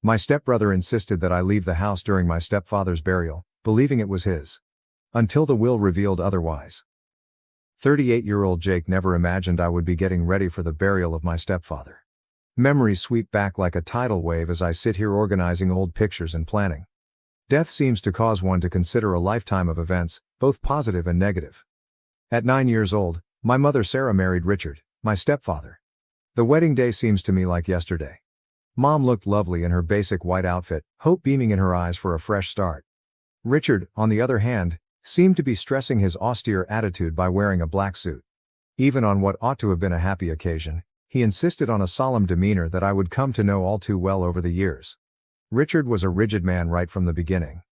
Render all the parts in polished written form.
My stepbrother insisted that I leave the house during my stepfather's burial, believing it was his. Until the will revealed otherwise. 38-year-old Jake never imagined I would be getting ready for the burial of my stepfather. Memories sweep back like a tidal wave as I sit here organizing old pictures and planning. Death seems to cause one to consider a lifetime of events, both positive and negative. At 9 years old, my mother Sarah married Richard, my stepfather. The wedding day seems to me like yesterday. Mom looked lovely in her basic white outfit, hope beaming in her eyes for a fresh start. Richard, on the other hand, seemed to be stressing his austere attitude by wearing a black suit. Even on what ought to have been a happy occasion, he insisted on a solemn demeanor that I would come to know all too well over the years. Richard was a rigid man right from the beginning.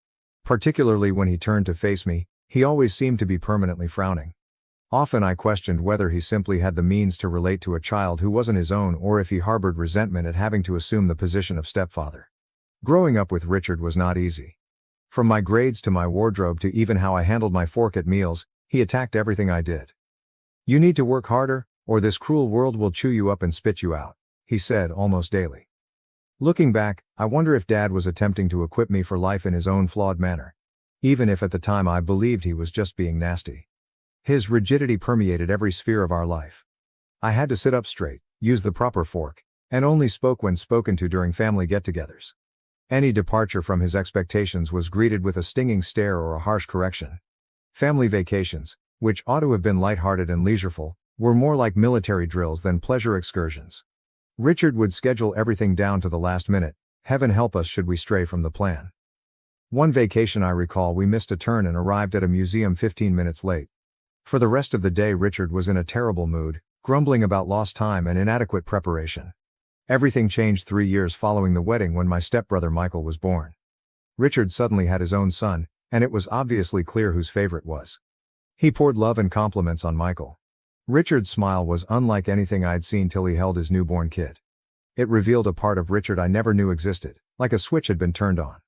Particularly when he turned to face me, he always seemed to be permanently frowning. Often I questioned whether he simply had the means to relate to a child who wasn't his own or if he harbored resentment at having to assume the position of stepfather. Growing up with Richard was not easy. From my grades to my wardrobe to even how I handled my fork at meals, he attacked everything I did. "You need to work harder, or this cruel world will chew you up and spit you out," he said almost daily. Looking back, I wonder if Dad was attempting to equip me for life in his own flawed manner. Even if at the time I believed he was just being nasty. His rigidity permeated every sphere of our life. I had to sit up straight, use the proper fork, and only spoke when spoken to during family get-togethers. Any departure from his expectations was greeted with a stinging stare or a harsh correction. Family vacations, which ought to have been lighthearted and leisureful, were more like military drills than pleasure excursions. Richard would schedule everything down to the last minute, heaven help us should we stray from the plan. One vacation I recall we missed a turn and arrived at a museum 15 minutes late. For the rest of the day Richard was in a terrible mood, grumbling about lost time and inadequate preparation. Everything changed 3 years following the wedding when my stepbrother Michael was born. Richard suddenly had his own son, and it was obviously clear whose favorite was. He poured love and compliments on Michael. Richard's smile was unlike anything I'd seen till he held his newborn kid. It revealed a part of Richard I never knew existed, like a switch had been turned on.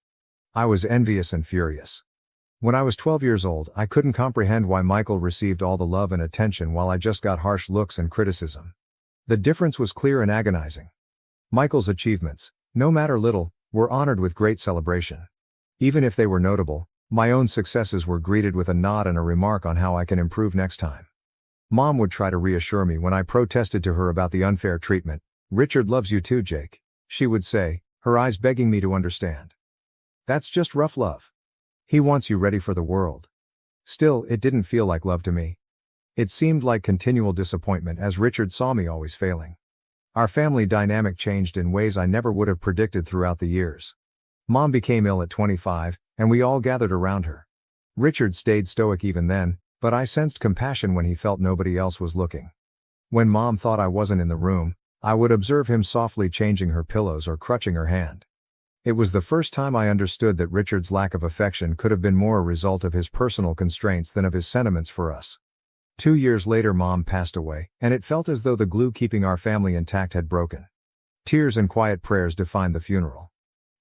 I was envious and furious. When I was 12 years old, I couldn't comprehend why Michael received all the love and attention while I just got harsh looks and criticism. The difference was clear and agonizing. Michael's achievements, no matter little, were honored with great celebration. Even if they were notable, my own successes were greeted with a nod and a remark on how I can improve next time. Mom would try to reassure me when I protested to her about the unfair treatment. "Richard loves you too, Jake," she would say, her eyes begging me to understand. "That's just rough love. He wants you ready for the world." Still, it didn't feel like love to me. It seemed like continual disappointment as Richard saw me always failing. Our family dynamic changed in ways I never would have predicted throughout the years. Mom became ill at 25, and we all gathered around her. Richard stayed stoic even then, but I sensed compassion when he felt nobody else was looking. When Mom thought I wasn't in the room, I would observe him softly changing her pillows or crutching her hand. It was the first time I understood that Richard's lack of affection could have been more a result of his personal constraints than of his sentiments for us. 2 years later Mom passed away, and it felt as though the glue keeping our family intact had broken. Tears and quiet prayers defined the funeral.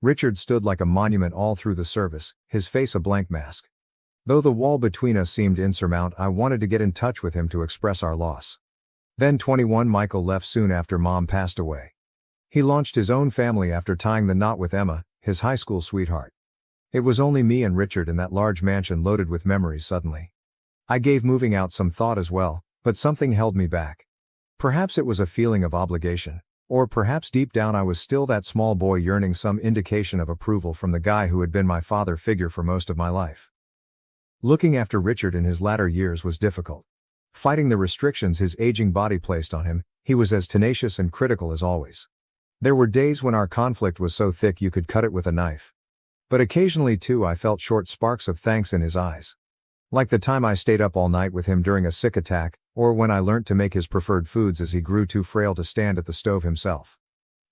Richard stood like a monument all through the service, his face a blank mask. Though the wall between us seemed insurmountable, I wanted to get in touch with him to express our loss. Then 21 Michael left soon after Mom passed away. He launched his own family after tying the knot with Emma, his high school sweetheart. It was only me and Richard in that large mansion loaded with memories suddenly. I gave moving out some thought as well, but something held me back. Perhaps it was a feeling of obligation, or perhaps deep down I was still that small boy yearning some indication of approval from the guy who had been my father figure for most of my life. Looking after Richard in his latter years was difficult. Fighting the restrictions his aging body placed on him, he was as tenacious and critical as always. There were days when our conflict was so thick you could cut it with a knife. But occasionally too I felt short sparks of thanks in his eyes. Like the time I stayed up all night with him during a sick attack, or when I learnt to make his preferred foods as he grew too frail to stand at the stove himself.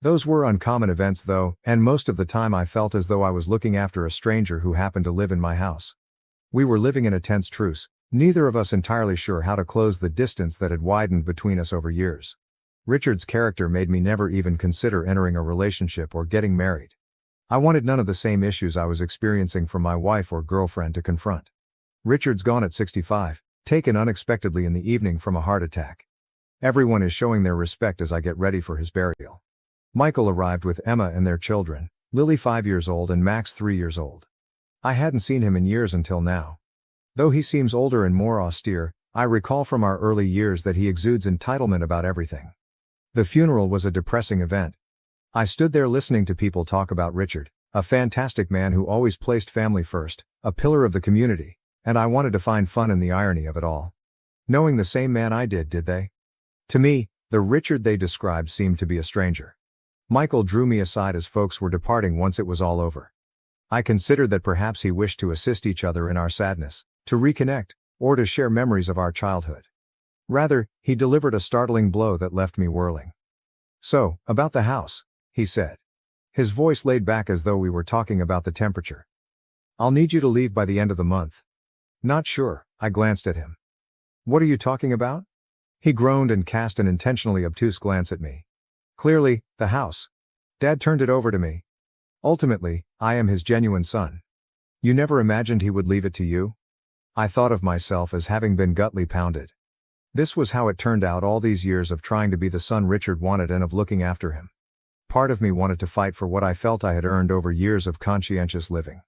Those were uncommon events though, and most of the time I felt as though I was looking after a stranger who happened to live in my house. We were living in a tense truce, neither of us entirely sure how to close the distance that had widened between us over years. Richard's character made me never even consider entering a relationship or getting married. I wanted none of the same issues I was experiencing from my wife or girlfriend to confront. Richard's gone at 65, taken unexpectedly in the evening from a heart attack. Everyone is showing their respect as I get ready for his burial. Michael arrived with Emma and their children, Lily 5 years old and Max 3 years old. I hadn't seen him in years until now. Though he seems older and more austere, I recall from our early years that he exudes entitlement about everything. The funeral was a depressing event. I stood there listening to people talk about Richard, a fantastic man who always placed family first, a pillar of the community, and I wanted to find fun in the irony of it all. Knowing the same man I did they? To me, the Richard they described seemed to be a stranger. Michael drew me aside as folks were departing once it was all over. I considered that perhaps he wished to assist each other in our sadness, to reconnect, or to share memories of our childhood. Rather, he delivered a startling blow that left me whirling. "So, about the house," he said. His voice laid back as though we were talking about the temperature. "I'll need you to leave by the end of the month." "Not sure," I glanced at him. "What are you talking about?" He groaned and cast an intentionally obtuse glance at me. "Clearly, the house. Dad turned it over to me. Ultimately, I am his genuine son. You never imagined he would leave it to you?" I thought of myself as having been gutly pounded. This was how it turned out, all these years of trying to be the son Richard wanted and of looking after him. Part of me wanted to fight for what I felt I had earned over years of conscientious living.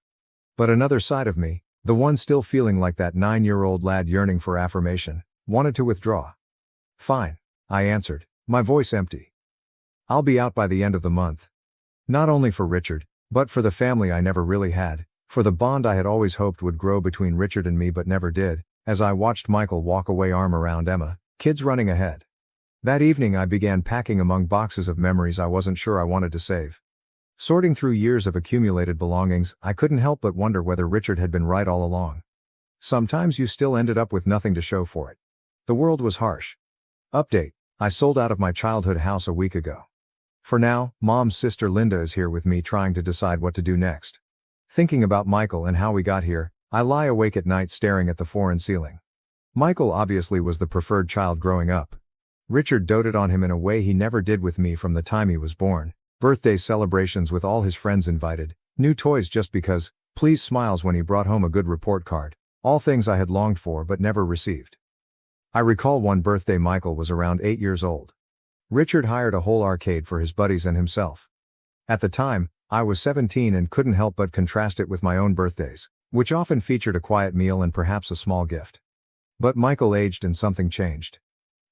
But another side of me, the one still feeling like that 9-year-old lad yearning for affirmation, wanted to withdraw. "Fine," I answered, my voice empty. "I'll be out by the end of the month. Not only for Richard, but for the family I never really had, for the bond I had always hoped would grow between Richard and me but never did," as I watched Michael walk away, arm around Emma, kids running ahead. That evening I began packing among boxes of memories I wasn't sure I wanted to save. Sorting through years of accumulated belongings, I couldn't help but wonder whether Richard had been right all along. Sometimes you still ended up with nothing to show for it. The world was harsh. Update: I sold out of my childhood house a week ago. For now, Mom's sister Linda is here with me trying to decide what to do next. Thinking about Michael and how we got here, I lie awake at night staring at the foreign ceiling. Michael obviously was the preferred child growing up. Richard doted on him in a way he never did with me from the time he was born. Birthday celebrations with all his friends invited, new toys just because, pleased smiles when he brought home a good report card, all things I had longed for but never received. I recall one birthday Michael was around 8 years old. Richard hired a whole arcade for his buddies and himself. At the time, I was 17 and couldn't help but contrast it with my own birthdays, which often featured a quiet meal and perhaps a small gift. But Michael aged and something changed.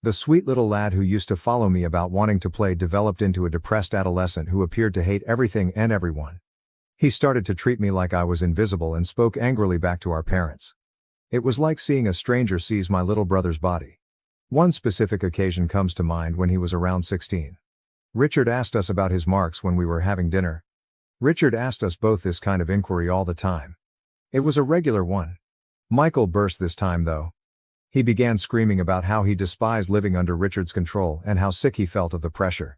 The sweet little lad who used to follow me about wanting to play developed into a depressed adolescent who appeared to hate everything and everyone. He started to treat me like I was invisible and spoke angrily back to our parents. It was like seeing a stranger seize my little brother's body. One specific occasion comes to mind when he was around 16. Richard asked us about his marks when we were having dinner. Richard asked us both this kind of inquiry all the time. It was a regular one. Michael burst this time though. He began screaming about how he despised living under Richard's control and how sick he felt of the pressure.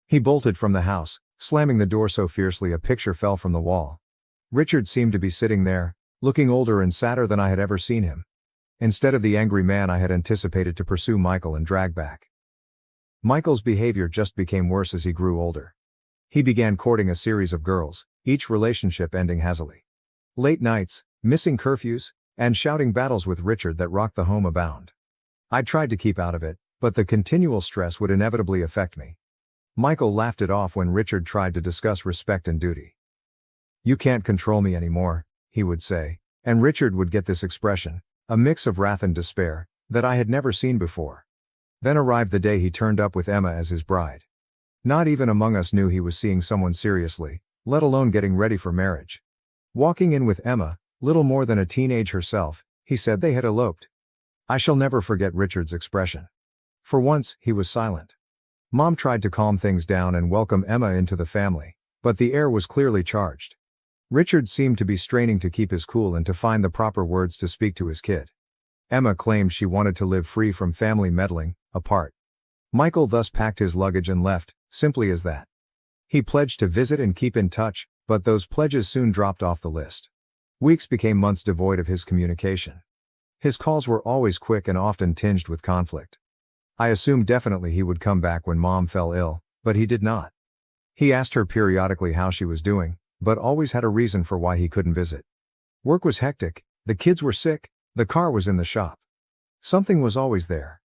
He bolted from the house, slamming the door so fiercely a picture fell from the wall. Richard seemed to be sitting there, looking older and sadder than I had ever seen him. Instead of the angry man I had anticipated to pursue Michael and drag back. Michael's behavior just became worse as he grew older. He began courting a series of girls, each relationship ending hazily. Late nights, missing curfews, and shouting battles with Richard that rocked the home abound. I tried to keep out of it, but the continual stress would inevitably affect me. Michael laughed it off when Richard tried to discuss respect and duty. "You can't control me anymore," he would say, and Richard would get this expression, a mix of wrath and despair, that I had never seen before. Then arrived the day he turned up with Emma as his bride. Not even among us knew he was seeing someone seriously, let alone getting ready for marriage. Walking in with Emma, little more than a teenage herself, he said they had eloped. I shall never forget Richard's expression. For once, he was silent. Mom tried to calm things down and welcome Emma into the family, but the air was clearly charged. Richard seemed to be straining to keep his cool and to find the proper words to speak to his kid. Emma claimed she wanted to live free from family meddling, apart. Michael thus packed his luggage and left, simply as that. He pledged to visit and keep in touch, but those pledges soon dropped off the list. Weeks became months devoid of his communication. His calls were always quick and often tinged with conflict. I assumed definitely he would come back when Mom fell ill, but he did not. He asked her periodically how she was doing, but always had a reason for why he couldn't visit. Work was hectic, the kids were sick, the car was in the shop. Something was always there.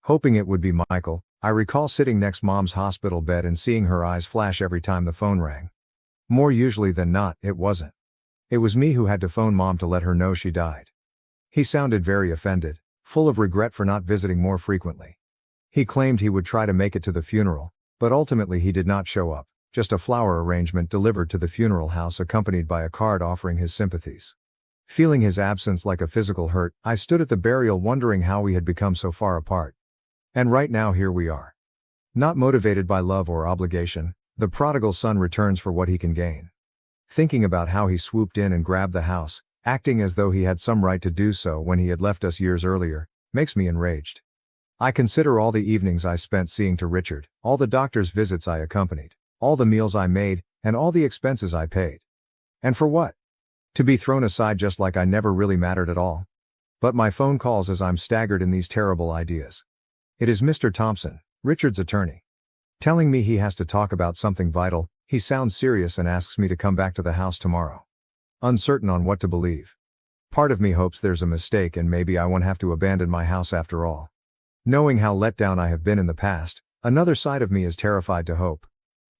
Hoping it would be Michael, I recall sitting next Mom's hospital bed and seeing her eyes flash every time the phone rang. More usually than not, it wasn't. It was me who had to phone Mom to let her know she died. He sounded very offended, full of regret for not visiting more frequently. He claimed he would try to make it to the funeral, but ultimately he did not show up, just a flower arrangement delivered to the funeral house accompanied by a card offering his sympathies. Feeling his absence like a physical hurt, I stood at the burial wondering how we had become so far apart. And right now here we are. Not motivated by love or obligation, the prodigal son returns for what he can gain. Thinking about how he swooped in and grabbed the house, acting as though he had some right to do so when he had left us years earlier, makes me enraged. I consider all the evenings I spent seeing to Richard, all the doctor's visits I accompanied, all the meals I made, and all the expenses I paid. And for what? To be thrown aside just like I never really mattered at all? But my phone calls as I'm staggered in these terrible ideas. It is Mr. Thompson, Richard's attorney. Telling me he has to talk about something vital, he sounds serious and asks me to come back to the house tomorrow. Uncertain on what to believe. Part of me hopes there's a mistake and maybe I won't have to abandon my house after all. Knowing how let down I have been in the past, another side of me is terrified to hope.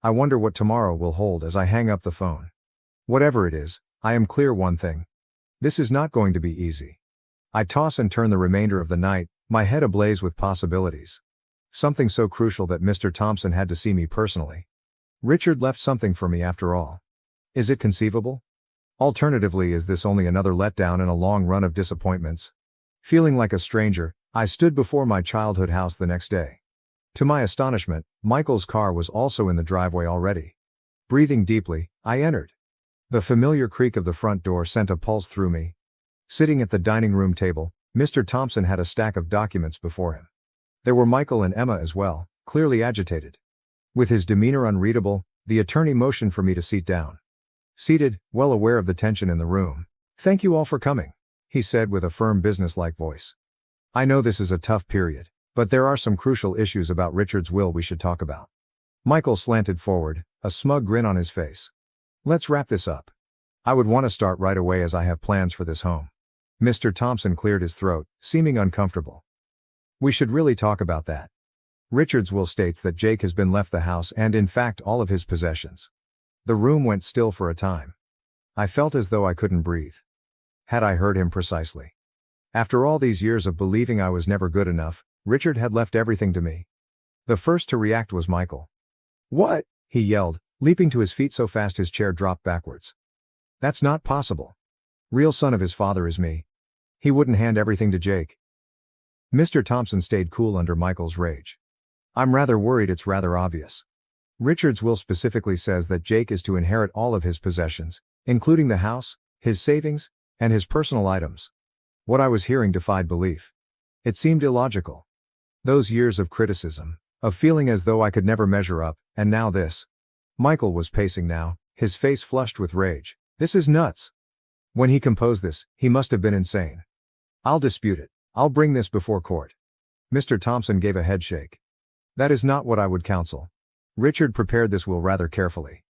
I wonder what tomorrow will hold as I hang up the phone. Whatever it is, I am clear one thing. This is not going to be easy. I toss and turn the remainder of the night, my head ablaze with possibilities. Something so crucial that Mr. Thompson had to see me personally. Richard left something for me after all. Is it conceivable? Alternatively, is this only another letdown in a long run of disappointments? Feeling like a stranger, I stood before my childhood house the next day. To my astonishment, Michael's car was also in the driveway already. Breathing deeply, I entered. The familiar creak of the front door sent a pulse through me. Sitting at the dining room table, Mr. Thompson had a stack of documents before him. There were Michael and Emma as well, clearly agitated. With his demeanor unreadable, the attorney motioned for me to sit down. Seated, well aware of the tension in the room. "Thank you all for coming," he said with a firm businesslike voice. "I know this is a tough period, but there are some crucial issues about Richard's will we should talk about." Michael slanted forward, a smug grin on his face. "Let's wrap this up. I would want to start right away as I have plans for this home." Mr. Thompson cleared his throat, seeming uncomfortable. "We should really talk about that. Richard's will states that Jake has been left the house and in fact all of his possessions." The room went still for a time. I felt as though I couldn't breathe. Had I heard him precisely? After all these years of believing I was never good enough, Richard had left everything to me. The first to react was Michael. "What?" he yelled, leaping to his feet so fast his chair dropped backwards. "That's not possible. Real son of his father is me. He wouldn't hand everything to Jake." Mr. Thompson stayed cool under Michael's rage. "I'm rather worried it's rather obvious. Richard's will specifically says that Jake is to inherit all of his possessions, including the house, his savings, and his personal items." What I was hearing defied belief. It seemed illogical. Those years of criticism, of feeling as though I could never measure up, and now this. Michael was pacing now, his face flushed with rage. "This is nuts. When he composed this, he must have been insane. I'll dispute it. I'll bring this before court." Mr. Thompson gave a headshake. "That is not what I would counsel. Richard prepared this will rather carefully.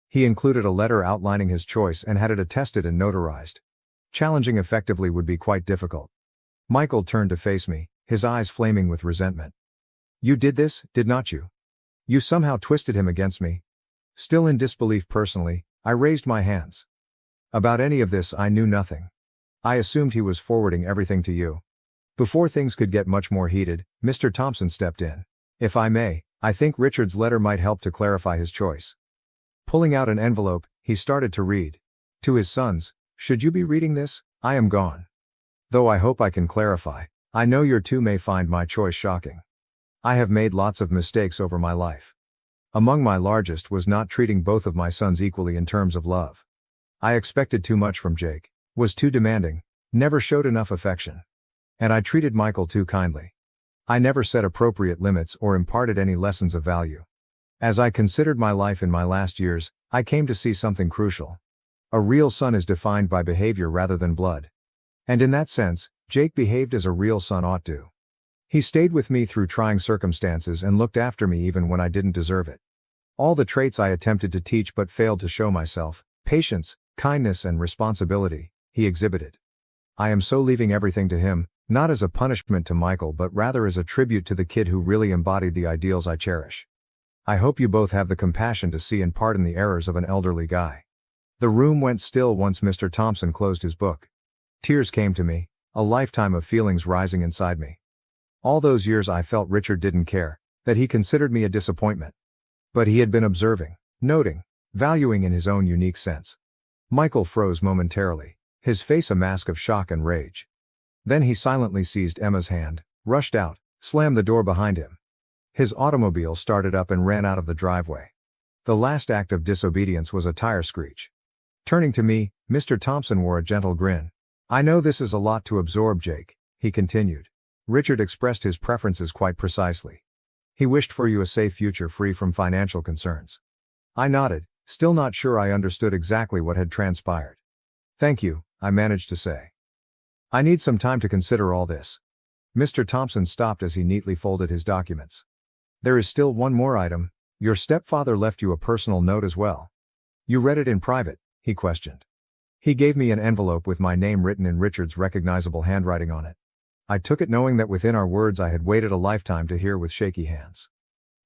He included a letter outlining his choice and had it attested and notarized. Challenging effectively would be quite difficult." Michael turned to face me, his eyes flaming with resentment. "You did this, did not you? You somehow twisted him against me." Still in disbelief personally, I raised my hands. "About any of this I knew nothing. I assumed he was forwarding everything to you." Before things could get much more heated, Mr. Thompson stepped in. "If I may, I think Richard's letter might help to clarify his choice." Pulling out an envelope, he started to read. To his sons, "Should you be reading this, I am gone. Though I hope I can clarify, I know your two may find my choice shocking. I have made lots of mistakes over my life. Among my largest was not treating both of my sons equally in terms of love. I expected too much from Jake, was too demanding, never showed enough affection. And I treated Michael too kindly. I never set appropriate limits or imparted any lessons of value. As I considered my life in my last years, I came to see something crucial. A real son is defined by behavior rather than blood. And in that sense, Jake behaved as a real son ought to. He stayed with me through trying circumstances and looked after me even when I didn't deserve it. All the traits I attempted to teach but failed to show myself, patience, kindness and responsibility, he exhibited. I am so leaving everything to him, not as a punishment to Michael but rather as a tribute to the kid who really embodied the ideals I cherish. I hope you both have the compassion to see and pardon the errors of an elderly guy." The room went still once Mr. Thompson closed his book. Tears came to me, a lifetime of feelings rising inside me. All those years I felt Richard didn't care, that he considered me a disappointment. But he had been observing, noting, valuing in his own unique sense. Michael froze momentarily, his face a mask of shock and rage. Then he silently seized Emma's hand, rushed out, slammed the door behind him. His automobile started up and ran out of the driveway. The last act of disobedience was a tire screech. Turning to me, Mr. Thompson wore a gentle grin. "I know this is a lot to absorb, Jake," he continued. "Richard expressed his preferences quite precisely. He wished for you a safe future free from financial concerns." I nodded, still not sure I understood exactly what had transpired. "Thank you," I managed to say. "I need some time to consider all this." Mr. Thompson stopped as he neatly folded his documents. "There is still one more item. Your stepfather left you a personal note as well. You read it in private?" he questioned. He gave me an envelope with my name written in Richard's recognizable handwriting on it. I took it knowing that within our words I had waited a lifetime to hear with shaky hands.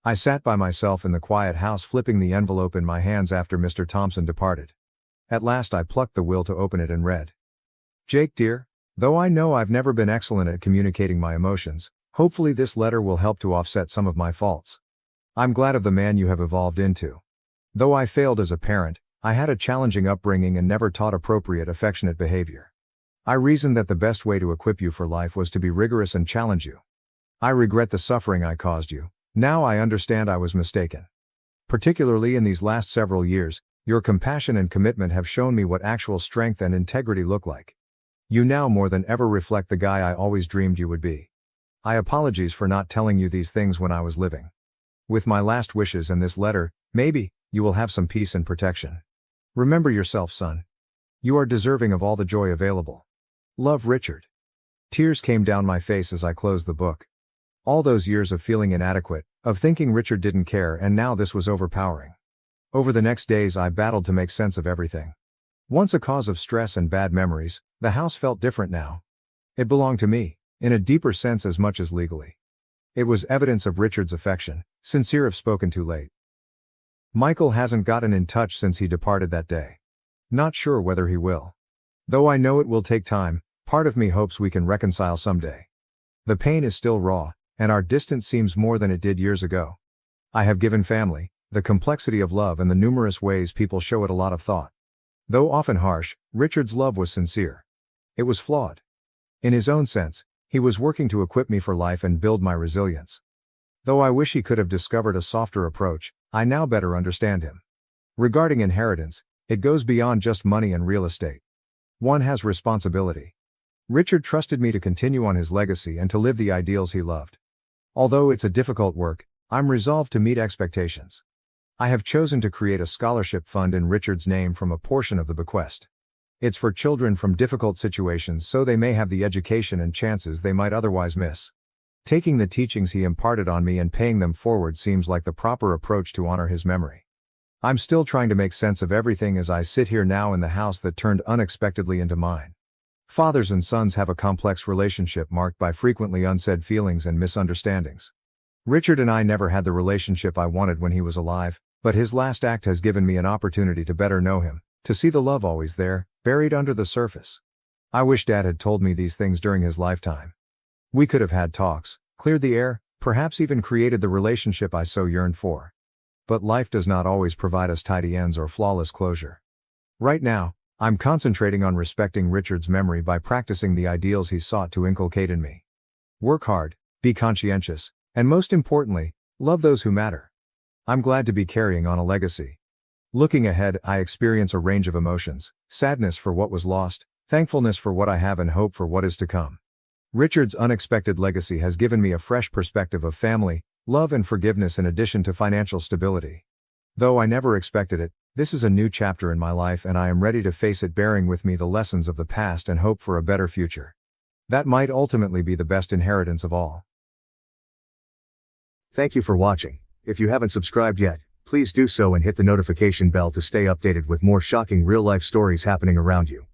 I sat by myself in the quiet house flipping the envelope in my hands after Mr. Thompson departed. At last I plucked the will to open it and read. "Jake dear, though I know I've never been excellent at communicating my emotions, hopefully this letter will help to offset some of my faults. I'm glad of the man you have evolved into. Though I failed as a parent, I had a challenging upbringing and never taught appropriate affectionate behavior. I reasoned that the best way to equip you for life was to be rigorous and challenge you. I regret the suffering I caused you. Now I understand I was mistaken. Particularly in these last several years, your compassion and commitment have shown me what actual strength and integrity look like. You now more than ever reflect the guy I always dreamed you would be. I apologize for not telling you these things when I was living. With my last wishes and this letter, maybe, you will have some peace and protection. Remember yourself, son. You are deserving of all the joy available. Love, Richard." Tears came down my face as I closed the book. All those years of feeling inadequate, of thinking Richard didn't care, and now this was overpowering. Over the next days I battled to make sense of everything. Once a cause of stress and bad memories, the house felt different now. It belonged to me, in a deeper sense as much as legally. It was evidence of Richard's affection, sincere if spoken too late. Michael hasn't gotten in touch since he departed that day. Not sure whether he will. Though I know it will take time, part of me hopes we can reconcile someday. The pain is still raw, and our distance seems more than it did years ago. I have given family, the complexity of love and the numerous ways people show it a lot of thought. Though often harsh, Richard's love was sincere. It was flawed. In his own sense, he was working to equip me for life and build my resilience. Though I wish he could have discovered a softer approach, I now better understand him. Regarding inheritance, it goes beyond just money and real estate. One has responsibility. Richard trusted me to continue on his legacy and to live the ideals he loved. Although it's a difficult work, I'm resolved to meet expectations. I have chosen to create a scholarship fund in Richard's name from a portion of the bequest. It's for children from difficult situations so they may have the education and chances they might otherwise miss. Taking the teachings he imparted on me and paying them forward seems like the proper approach to honor his memory. I'm still trying to make sense of everything as I sit here now in the house that turned unexpectedly into mine. Fathers and sons have a complex relationship marked by frequently unsaid feelings and misunderstandings. Richard and I never had the relationship I wanted when he was alive, but his last act has given me an opportunity to better know him, to see the love always there, buried under the surface. I wish Dad had told me these things during his lifetime. We could have had talks, cleared the air, perhaps even created the relationship I so yearned for. But life does not always provide us tidy ends or flawless closure. Right now, I'm concentrating on respecting Richard's memory by practicing the ideals he sought to inculcate in me. Work hard, be conscientious, and most importantly, love those who matter. I'm glad to be carrying on a legacy. Looking ahead, I experience a range of emotions: sadness for what was lost, thankfulness for what I have, and hope for what is to come. Richard's unexpected legacy has given me a fresh perspective of family, love and forgiveness in addition to financial stability. Though I never expected it, this is a new chapter in my life and I am ready to face it, bearing with me the lessons of the past and hope for a better future. That might ultimately be the best inheritance of all. Thank you for watching. If you haven't subscribed yet, please do so and hit the notification bell to stay updated with more shocking real-life stories happening around you.